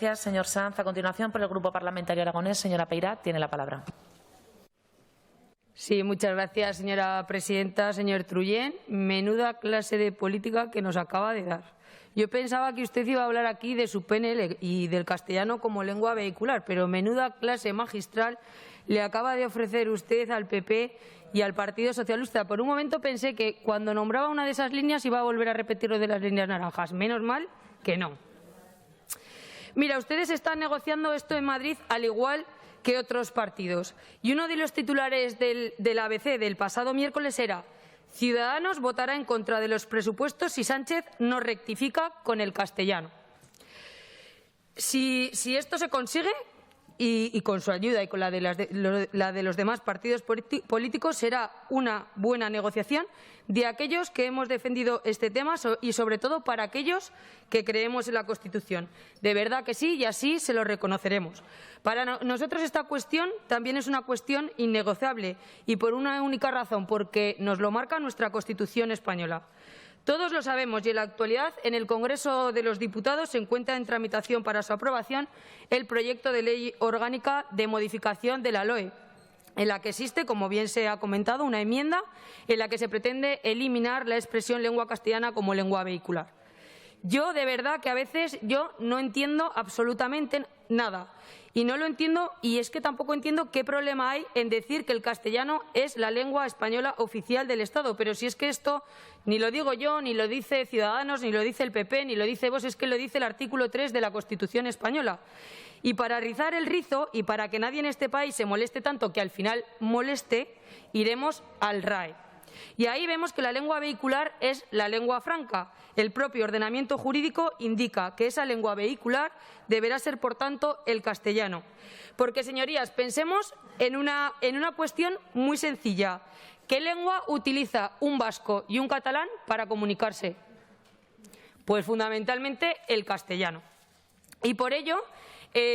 Gracias, señor Sanz. A continuación, por el Grupo Parlamentario Aragonés, señora Peirat, tiene la palabra. Sí, muchas gracias, señora presidenta. Señor Trullén, menuda clase de política que nos acaba de dar. Yo pensaba que usted iba a hablar aquí de su PNL y del castellano como lengua vehicular, pero menuda clase magistral le acaba de ofrecer usted al PP y al Partido Socialista. Por un momento pensé que cuando nombraba una de esas líneas iba a volver a repetir lo de las líneas naranjas. Menos mal que no. Mira, ustedes están negociando esto en Madrid al igual que otros partidos. Y uno de los titulares del ABC del pasado miércoles era: Ciudadanos votará en contra de los presupuestos si Sánchez no rectifica con el castellano. Si esto se consigue, y con su ayuda y con la de los demás partidos políticos, será una buena negociación de aquellos que hemos defendido este tema y, sobre todo, para aquellos que creemos en la Constitución. De verdad que sí, y así se lo reconoceremos. Para nosotros esta cuestión también es una cuestión innegociable, y por una única razón, porque nos lo marca nuestra Constitución española. Todos lo sabemos, y en la actualidad en el Congreso de los Diputados se encuentra en tramitación para su aprobación el proyecto de ley orgánica de modificación de la LOE, en la que existe, como bien se ha comentado, una enmienda en la que se pretende eliminar la expresión lengua castellana como lengua vehicular. Yo, de verdad, que a veces yo no entiendo absolutamente nada. Y no lo entiendo, y es que tampoco entiendo qué problema hay en decir que el castellano es la lengua española oficial del Estado. Pero si es que esto ni lo digo yo, ni lo dice Ciudadanos, ni lo dice el PP, ni lo dice Vox, es que lo dice el artículo 3 de la Constitución española. Y para rizar el rizo y para que nadie en este país se moleste tanto que al final moleste, iremos al RAE. Y ahí vemos que la lengua vehicular es la lengua franca. El propio ordenamiento jurídico indica que esa lengua vehicular deberá ser, por tanto, el castellano. Porque, señorías, pensemos en una cuestión muy sencilla. ¿Qué lengua utiliza un vasco y un catalán para comunicarse? Pues fundamentalmente el castellano. Y por ello,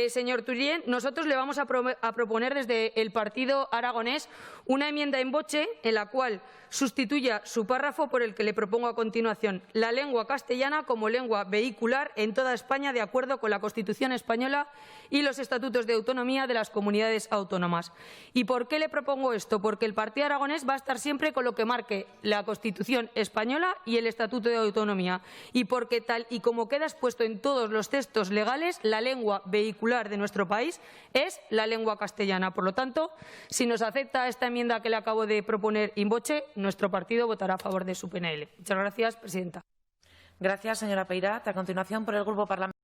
señor Trullén, nosotros le vamos a proponer desde el Partido Aragonés una enmienda en boche en la cual sustituya su párrafo por el que le propongo a continuación: la lengua castellana como lengua vehicular en toda España, de acuerdo con la Constitución española y los estatutos de autonomía de las comunidades autónomas. ¿Y por qué le propongo esto? Porque el Partido Aragonés va a estar siempre con lo que marque la Constitución española y el Estatuto de Autonomía, y porque, tal y como queda expuesto en todos los textos legales, la lengua vehicular de nuestro país es la lengua castellana. Por lo tanto, si nos acepta esta enmienda que le acabo de proponer in voce, nuestro partido votará a favor de su PNL. Muchas gracias, presidenta. Gracias, señora Peirat. A continuación, por el Grupo Parlamentario